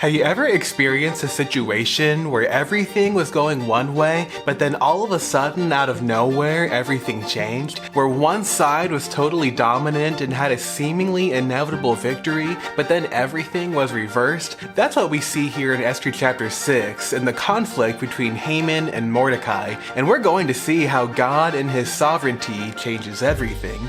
Have you ever experienced a situation where everything was going one way, but then all of a sudden, out of nowhere, everything changed? Where one side was totally dominant and had a seemingly inevitable victory, but then everything was reversed? That's what we see here in Esther chapter 6, in the conflict between Haman and Mordecai, and we're going to see how God in his sovereignty changes everything.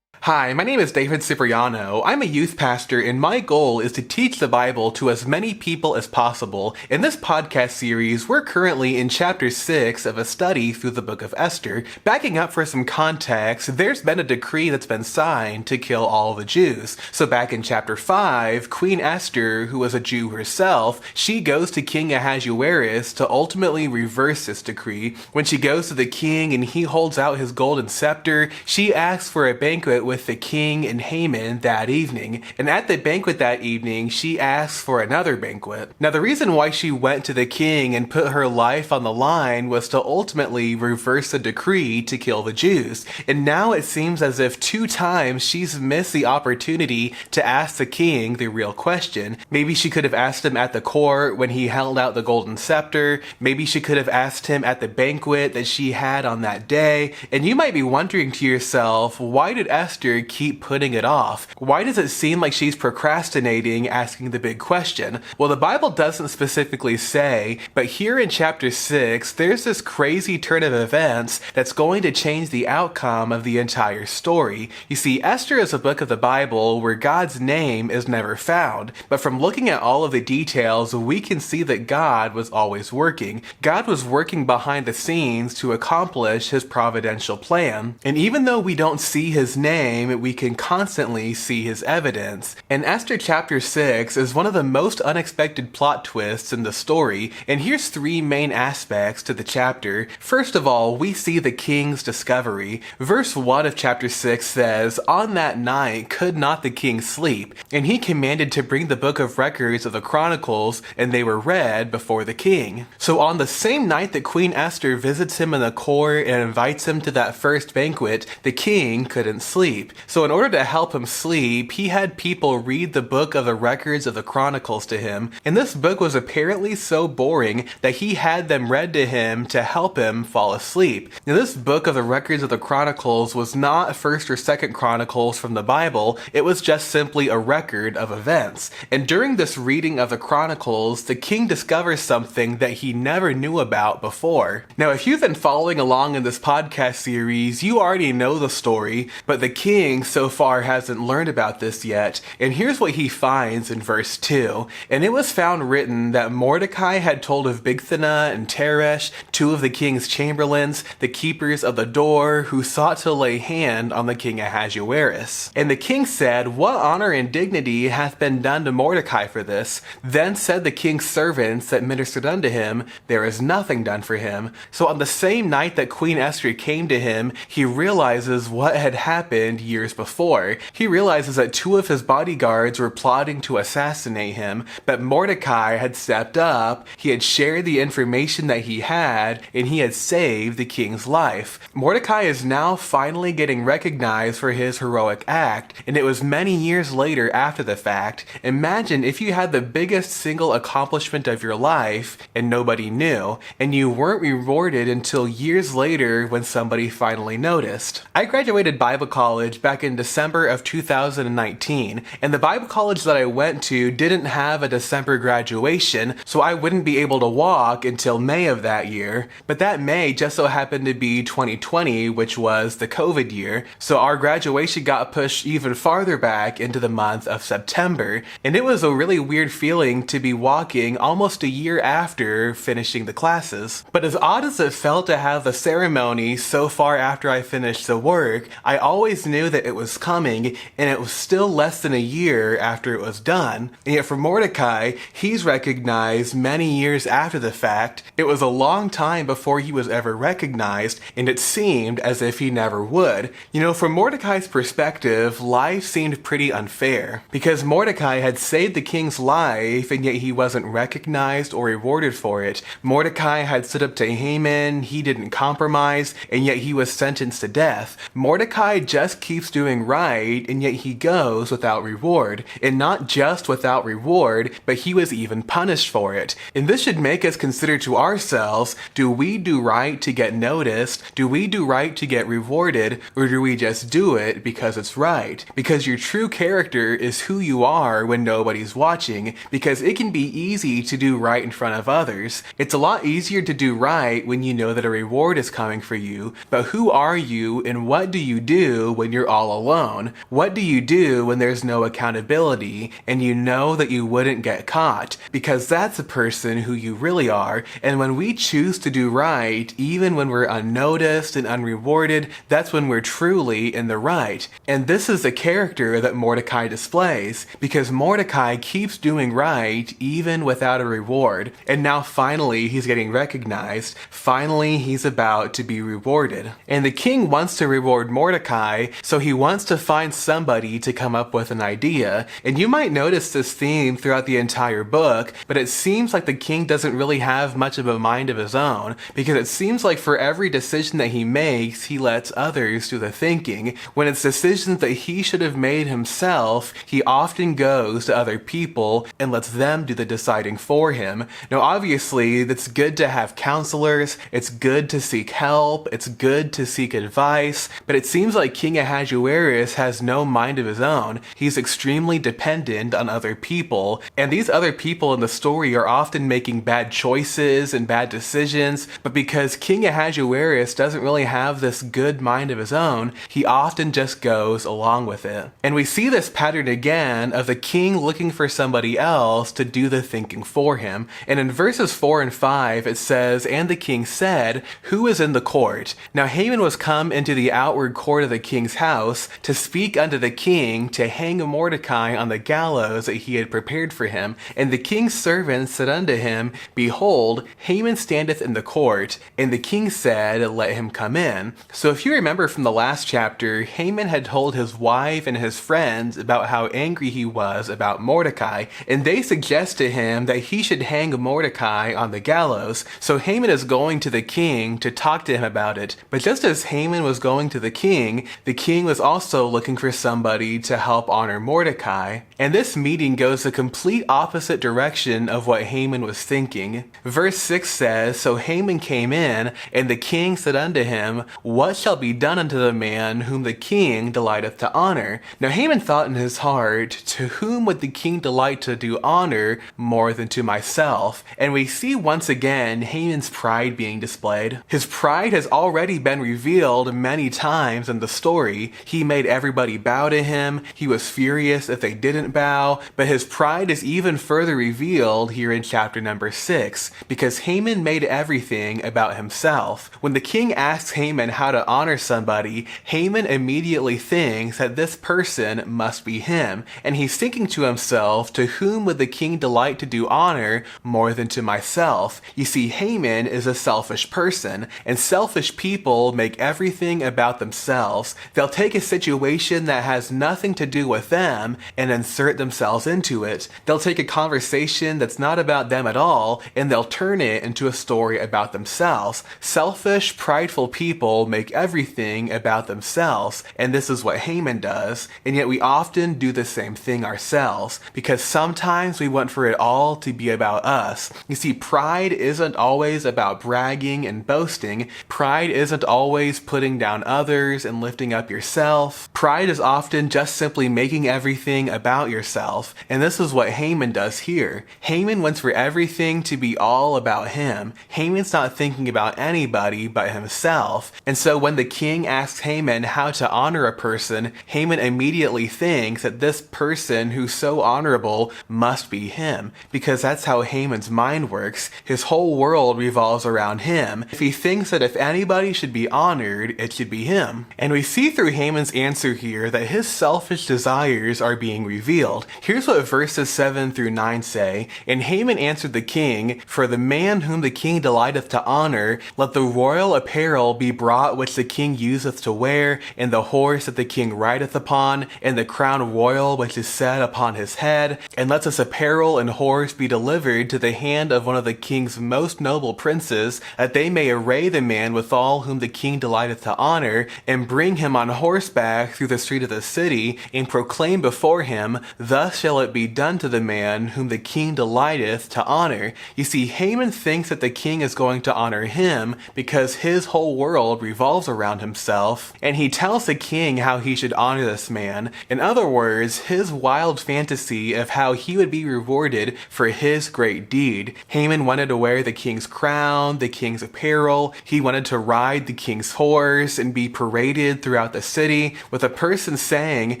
Hi, my name is David Cipriano. I'm a youth pastor, and my goal is to teach the Bible to as many people as possible. In this podcast series, we're currently in chapter 6 of a study through the book of Esther. Backing up for some context, there's been a decree that's been signed to kill all the Jews. So back in chapter 5, Queen Esther, who was a Jew herself, she goes to King Ahasuerus to ultimately reverse this decree. When she goes to the king and he holds out his golden scepter, she asks for a banquet with the king and Haman that evening. And at the banquet that evening, she asks for another banquet. Now, the reason why she went to the king and put her life on the line was to ultimately reverse the decree to kill the Jews. And now it seems as if 2 times she's missed the opportunity to ask the king the real question. Maybe she could have asked him at the court when he held out the golden scepter. Maybe she could have asked him at the banquet that she had on that day. And you might be wondering to yourself, why did Esther keep putting it off? Why does it seem like she's procrastinating asking the big question? Well, the Bible doesn't specifically say, but here in chapter 6, there's this crazy turn of events that's going to change the outcome of the entire story. You see, Esther is a book of the Bible where God's name is never found, but from looking at all of the details, we can see that God was always working. God was working behind the scenes to accomplish his providential plan. And even though we don't see his name, we can constantly see his evidence. And Esther chapter 6 is one of the most unexpected plot twists in the story, and here's 3 main aspects to the chapter. First of all, we see the king's discovery. Verse 1 of chapter 6 says, "On that night could not the king sleep, and he commanded to bring the book of records of the Chronicles, and they were read before the king." So on the same night that Queen Esther visits him in the court and invites him to that first banquet, the king couldn't sleep. So in order to help him sleep, he had people read the book of the records of the Chronicles to him. And this book was apparently so boring that he had them read to him to help him fall asleep. Now, this book of the records of the Chronicles was not 1st or 2nd Chronicles from the Bible. It was just simply a record of events. And during this reading of the Chronicles, the king discovers something that he never knew about before. Now, if you've been following along in this podcast series, you already know the story, but the king so far hasn't learned about this yet, and here's what he finds in verse 2. "And it was found written that Mordecai had told of Bigthana and Teresh, 2 of the king's chamberlains, the keepers of the door, who sought to lay hand on the king Ahasuerus. And the king said, What honor and dignity hath been done to Mordecai for this? Then said the king's servants that ministered unto him, There is nothing done for him. So on the same night that Queen Esther came to him, he realizes what had happened years before. He realizes that 2 of his bodyguards were plotting to assassinate him, but Mordecai had stepped up, he had shared the information that he had, and he had saved the king's life. Mordecai is now finally getting recognized for his heroic act, and it was many years later after the fact. Imagine if you had the biggest single accomplishment of your life and nobody knew, and you weren't rewarded until years later when somebody finally noticed. I graduated Bible college back in December of 2019, and the Bible college that I went to didn't have a December graduation, so I wouldn't be able to walk until May of that year. But that May just so happened to be 2020, which was the COVID year, so our graduation got pushed even farther back into the month of September, and it was a really weird feeling to be walking almost a year after finishing the classes. But as odd as it felt to have the ceremony so far after I finished the work, I always knew that it was coming, and it was still less than a year after it was done. And yet for Mordecai, he's recognized many years after the fact. It was a long time before he was ever recognized, and it seemed as if he never would. You know, from Mordecai's perspective, life seemed pretty unfair, because Mordecai had saved the king's life, and yet he wasn't recognized or rewarded for it. Mordecai had stood up to Haman, he didn't compromise, and yet he was sentenced to death. Mordecai just keeps doing right, and yet he goes without reward. And not just without reward, but he was even punished for it. And this should make us consider to ourselves, do we do right to get noticed? Do we do right to get rewarded? Or do we just do it because it's right? Because your true character is who you are when nobody's watching, because it can be easy to do right in front of others. It's a lot easier to do right when you know that a reward is coming for you, but who are you and what do you do when you're all alone? What do you do when there's no accountability and you know that you wouldn't get caught? Because that's a person who you really are, and when we choose to do right, even when we're unnoticed and unrewarded, that's when we're truly in the right. And this is the character that Mordecai displays, because Mordecai keeps doing right even without a reward. And now finally he's getting recognized. Finally he's about to be rewarded. And the king wants to reward Mordecai, so he wants to find somebody to come up with an idea. And you might notice this theme throughout the entire book, but it seems like the king doesn't really have much of a mind of his own, because it seems like for every decision that he makes, he lets others do the thinking. When it's decisions that he should have made himself, he often goes to other people and lets them do the deciding for him. Now obviously, it's good to have counselors, it's good to seek help, it's good to seek advice, but it seems like King Ahasuerus has no mind of his own. He's extremely dependent on other people, and these other people in the story are often making bad choices and bad decisions, but because King Ahasuerus doesn't really have this good mind of his own, he often just goes along with it. And we see this pattern again of the king looking for somebody else to do the thinking for him. And in verses 4 and 5 it says, "And the king said, Who is in the court? Now Haman was come into the outward court of the king's house to speak unto the king to hang Mordecai on the gallows that he had prepared for him. And the king's servants said unto him, Behold, Haman standeth in the court. And the king said, Let him come in." So if you remember from the last chapter, Haman had told his wife and his friends about how angry he was about Mordecai, and they suggest to him that he should hang Mordecai on the gallows. So Haman is going to the king to talk to him about it. But just as Haman was going to the king was also looking for somebody to help honor Mordecai. And this meeting goes the complete opposite direction of what Haman was thinking. Verse 6 says, "So Haman came in, and the king said unto him, What shall be done unto the man whom the king delighteth to honor?" Now Haman thought in his heart, to whom would the king delight to do honor more than to myself? And we see once again Haman's pride being displayed. His pride has already been revealed many times in the story. He made everybody bow to him. He was furious if they didn't bow, but his pride is even further revealed here in chapter number 6, because Haman made everything about himself. When the king asks Haman how to honor somebody, Haman immediately thinks that this person must be him, and he's thinking to himself, to whom would the king delight to do honor more than to myself? You see, Haman is a selfish person, and selfish people make everything about themselves. They'll take a situation that has nothing to do with them and insert themselves into it. They'll take a conversation that's not about them at all, and they'll turn it into a story about themselves. Selfish, prideful people make everything about themselves, and this is what Haman does, and yet we often do the same thing ourselves, because sometimes we want for it all to be about us. You see, pride isn't always about bragging and boasting. Pride isn't always putting down others and lifting up yourself. Pride is often just simply making everything about yourself, and this is what Haman does here. Haman wants for everything to be all about him. Haman's not thinking about anybody but himself, and so when the king asks Haman how to honor a person, Haman immediately thinks that this person who's so honorable must be him, because that's how Haman's mind works. His whole world revolves around him. If he thinks that if anybody should be honored, it should be him. And we see through Haman's answer here that his selfish desires are being revealed. Here's what verses 7 through 9 say. "And Haman answered the king, For the man whom the king delighteth to honor, let the royal apparel be brought which the king useth to wear, and the horse that the king rideth upon, and the crown royal which is set upon his head, and let this apparel and horse be delivered to the hand of one of the king's most noble princes, that they may array the man withal whom the king delighteth to honor, and bring him on on horseback through the street of the city, and proclaim before him, thus shall it be done to the man whom the king delighteth to honor. You see, Haman thinks that the king is going to honor him because his whole world revolves around himself, and he tells the king how he should honor this man. In other words, his wild fantasy of how he would be rewarded for his great deed. Haman wanted to wear the king's crown, the king's apparel. He wanted to ride the king's horse and be paraded throughout the city with a person saying,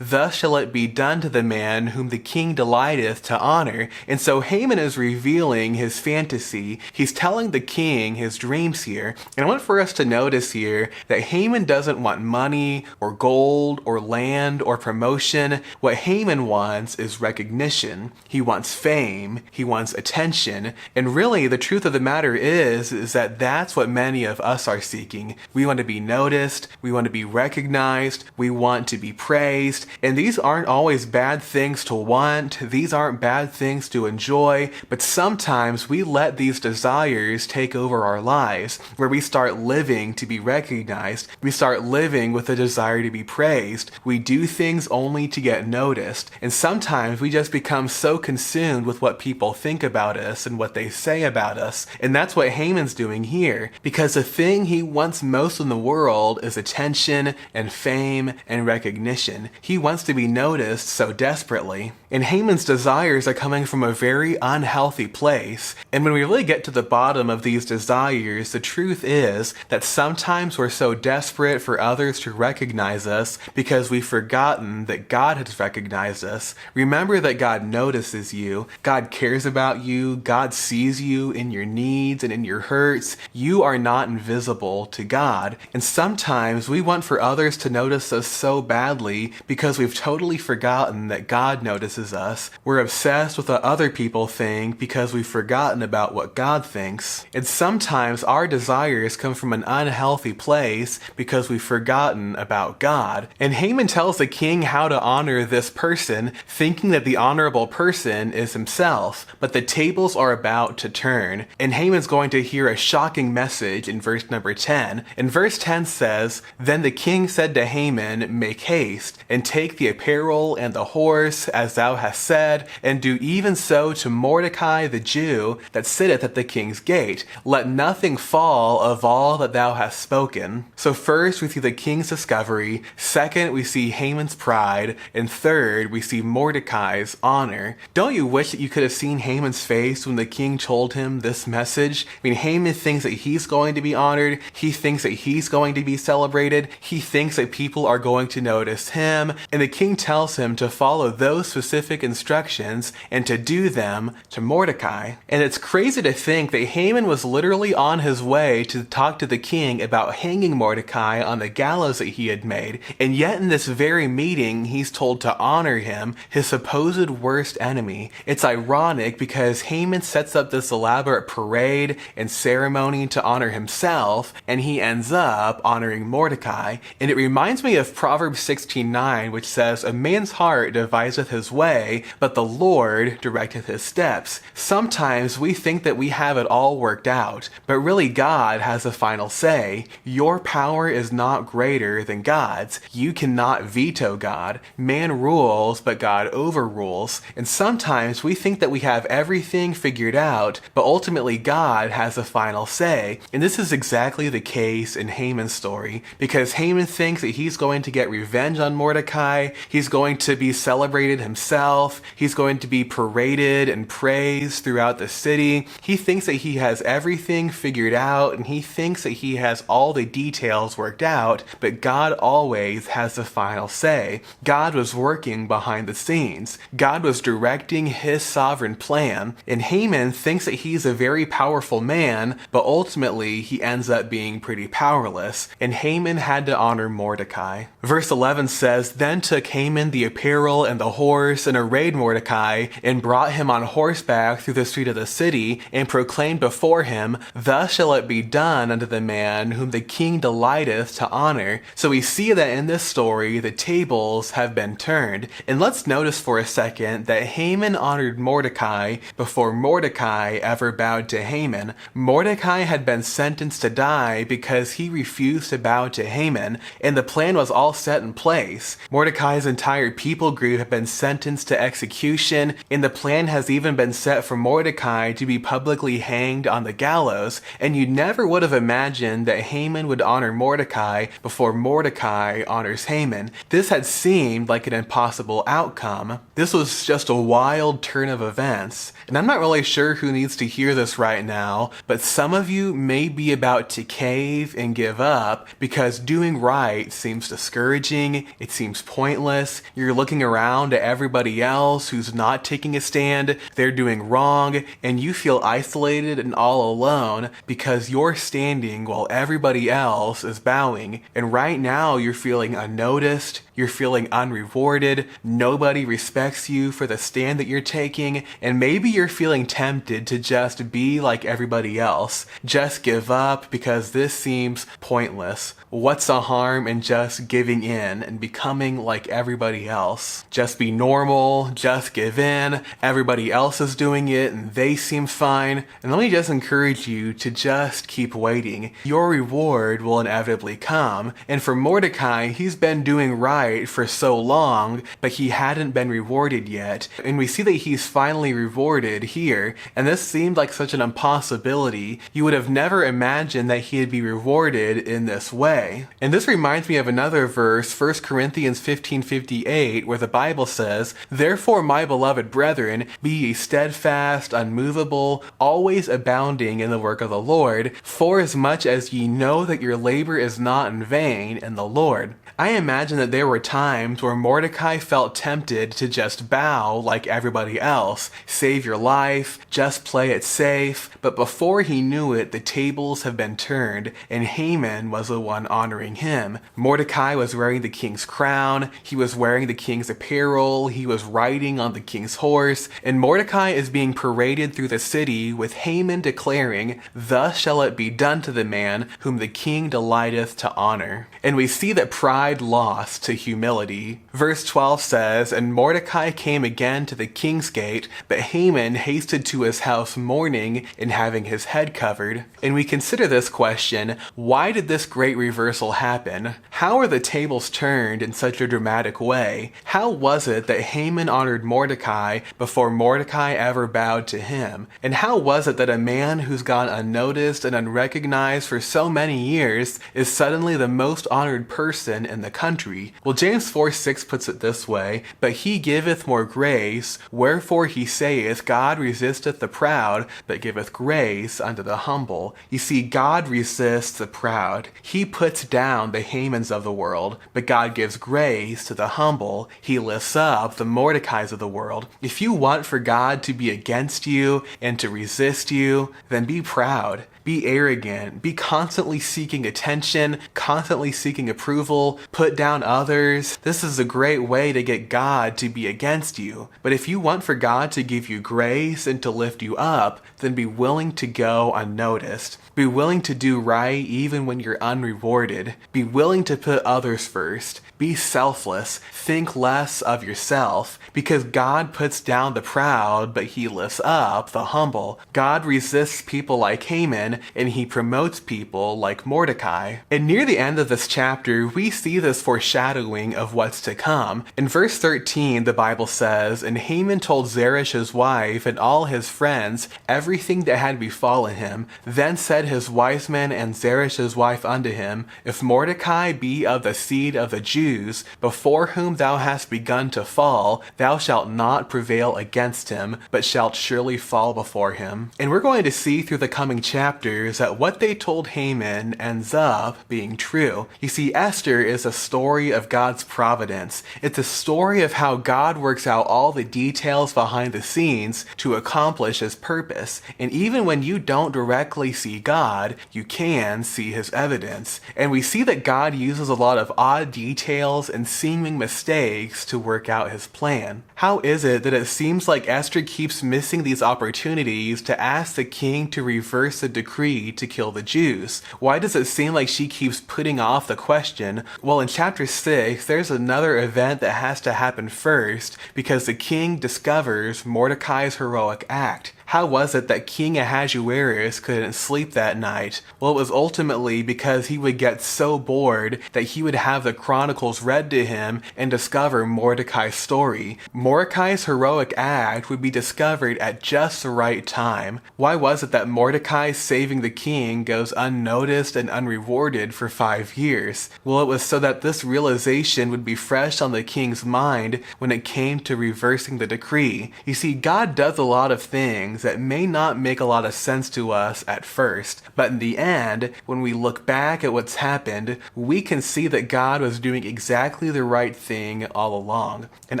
thus shall it be done to the man whom the king delighteth to honor. And so Haman is revealing his fantasy. He's telling the king his dreams here. And I want for us to notice here that Haman doesn't want money or gold or land or promotion. What Haman wants is recognition. He wants fame. He wants attention. And really, the truth of the matter is that that's what many of us are seeking. We want to be noticed. We want to be recognized. We want to be praised. And these aren't always bad things to want. These aren't bad things to enjoy. But sometimes we let these desires take over our lives, where we start living to be recognized. We start living with a desire to be praised. We do things only to get noticed. And sometimes we just become so consumed with what people think about us and what they say about us. And that's what Haman's doing here, because the thing he wants most in the world is attention and fame and recognition. He wants to be noticed so desperately. And Haman's desires are coming from a very unhealthy place. And when we really get to the bottom of these desires, the truth is that sometimes we're so desperate for others to recognize us because we've forgotten that God has recognized us. Remember that God notices you. God cares about you. God sees you in your needs and in your hurts. You are not invisible to God. And sometimes we want for others to notice us so badly because we've totally forgotten that God notices us. We're obsessed with what other people think because we've forgotten about what God thinks. And sometimes our desires come from an unhealthy place because we've forgotten about God. And Haman tells the king how to honor this person, thinking that the honorable person is himself. But the tables are about to turn. And Haman's going to hear a shocking message in verse number 10. And verse 10 says, Then the king said to Haman, Make haste, and take the apparel and the horse, as thou hast said, and do even so to Mordecai the Jew, that sitteth at the king's gate. Let nothing fall of all that thou hast spoken. So first, we see the king's discovery. Second, we see Haman's pride. And third, we see Mordecai's honor. Don't you wish that you could have seen Haman's face when the king told him this message? I mean, Haman thinks that he's going to be honored. He thinks that he's going to be celebrated. He thinks that people are going to notice him. And the king tells him to follow those specific instructions and to do them to Mordecai. And it's crazy to think that Haman was literally on his way to talk to the king about hanging Mordecai on the gallows that he had made. And yet in this very meeting, he's told to honor him, his supposed worst enemy. It's ironic because Haman sets up this elaborate parade and ceremony to honor himself, and he ends up honoring Mordecai. And it reminds me of Proverbs 16:9, which says, A man's heart deviseth his way, but the Lord directeth his steps. Sometimes we think that we have it all worked out, but really God has the final say. Your power is not greater than God's. You cannot veto God. Man rules, but God overrules. And sometimes we think that we have everything figured out, but ultimately God has the final say. And this is exactly the case in Haman's story, because Haman thinks that he's going to get revenge on Mordecai. He's going to be celebrated himself. He's going to be paraded and praised throughout the city. He thinks that he has everything figured out, and he thinks that he has all the details worked out, but God always has the final say. God was working behind the scenes. God was directing his sovereign plan, and Haman thinks that he's a very powerful man, but ultimately he ends up being pretty powerless, and Haman had to honor Mordecai. Verse 11 says, Then took Haman the apparel and the horse, and arrayed Mordecai, and brought him on horseback through the street of the city, and proclaimed before him, Thus shall it be done unto the man whom the king delighteth to honor. So we see that in this story, the tables have been turned. And let's notice for a second that Haman honored Mordecai before Mordecai ever bowed to Haman. Mordecai had been sentenced to die because he refused to bow to Haman. and the plan was all set in place. Mordecai's entire people group had been sentenced to execution, and the plan has even been set for Mordecai to be publicly hanged on the gallows, and you never would have imagined that Haman would honor Mordecai before Mordecai honors Haman. This had seemed like an impossible outcome. This was just a wild turn of events, and I'm not really sure who needs to hear this right now, but some of you may be about to cave and give up because doing right seems discouraging, it seems pointless. You're looking around at everybody else who's not taking a stand, they're doing wrong, and you feel isolated and all alone because you're standing while everybody else is bowing. And right now you're feeling unnoticed, you're feeling unrewarded, nobody respects you for the stand that you're taking, and maybe you're feeling tempted to just be like everybody else. Just give up because this seems pointless. What's the harm in just giving in and becoming like everybody else? Just be normal, just give in, everybody else is doing it and they seem fine. And let me just encourage you to just keep waiting. Your reward will inevitably come. And for Mordecai, he's been doing right for so long, but he hadn't been rewarded yet. And we see that he's finally rewarded here, and this seemed like such an impossibility. You would have never imagined that he'd be rewarded in this way. And this reminds me of another verse, 1 Corinthians 15:58, where the Bible says, "Therefore, my beloved brethren, be ye steadfast, unmovable, always abounding in the work of the Lord, for as much as ye know that your labor is not in vain in the Lord." I imagine that there were times where Mordecai felt tempted to just bow like everybody else, save your life, just play it safe, but before he knew it, the tables have been turned, and Haman was the one honoring him. Mordecai was wearing the king's crown, he was wearing the king's apparel, he was riding on the king's horse, and Mordecai is being paraded through the city with Haman declaring, "Thus shall it be done to the man whom the king delighteth to honor." And we see that pride lost to humility. Verse 12 says, "And Mordecai came again to the king's gate, but Haman hasted to his house mourning and having his head covered." And we consider this question, why did this great reversal happen? How are the tables turned in such a dramatic way? How was it that Haman honored Mordecai before Mordecai ever bowed to him? And how was it that a man who's gone unnoticed and unrecognized for so many years is suddenly the most honored person in the country? Well, James 4:6 puts it this way, "But he giveth more grace, wherefore he saith, God resisteth the proud, but giveth grace unto the humble." You see, God resists the proud. He puts down the Hamans of the world, but God gives grace to the humble. He lifts up the Mordecais of the world. If you want for God to be against you and to resist you, then be proud. Be arrogant, be constantly seeking attention, constantly seeking approval, put down others. This is a great way to get God to be against you. But if you want for God to give you grace and to lift you up, then be willing to go unnoticed. Be willing to do right even when you're unrewarded. Be willing to put others first. Be selfless. Think less of yourself, because God puts down the proud, but he lifts up the humble. God resists people like Haman, and he promotes people like Mordecai. And near the end of this chapter, we see this foreshadowing of what's to come. In verse 13, the Bible says, "And Haman told Zeresh his wife and all his friends everything that had befallen him. Then said his wise men and Zeresh his wife unto him, If Mordecai be of the seed of the Jews, before whom thou hast begun to fall, thou shalt not prevail against him, but shalt surely fall before him." And we're going to see through the coming chapters that what they told Haman ends up being true. You see, Esther is a story of God's providence. It's a story of how God works out all the details behind the scenes to accomplish his purpose. And even when you don't directly see God, you can see his evidence. And we see that God uses a lot of odd details and seeming mistakes to work out his plan. How is it that it seems like Esther keeps missing these opportunities to ask the king to reverse the decree to kill the Jews? Why does it seem like she keeps putting off the question? Well, in chapter 6, there's another event that has to happen first because the king discovers Mordecai's heroic act. How was it that King Ahasuerus couldn't sleep that night? Well, it was ultimately because he would get so bored that he would have the Chronicles read to him and discover Mordecai's story. Mordecai's heroic act would be discovered at just the right time. Why was it that Mordecai saving the king goes unnoticed and unrewarded for 5 years? Well, it was so that this realization would be fresh on the king's mind when it came to reversing the decree. You see, God does a lot of things that may not make a lot of sense to us at first, but in the end, when we look back at what's happened, we can see that God was doing exactly the right thing all along. And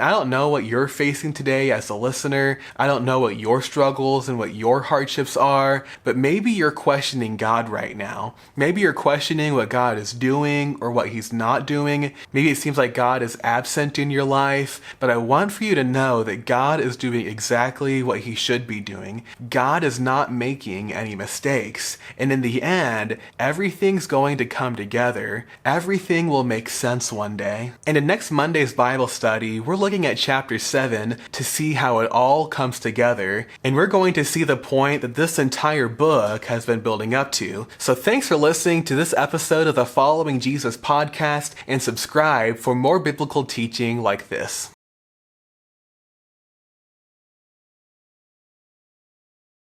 I don't know what you're facing today as a listener. I don't know what your struggles and what your hardships are, but maybe you're questioning God right now. Maybe you're questioning what God is doing or what he's not doing. Maybe it seems like God is absent in your life, but I want for you to know that God is doing exactly what he should be doing. God is not making any mistakes. And in the end, everything's going to come together. Everything will make sense one day. And in next Monday's Bible study, we're looking at chapter 7 to see how it all comes together. And we're going to see the point that this entire book has been building up to. So thanks for listening to this episode of the Following Jesus podcast, and subscribe for more biblical teaching like this.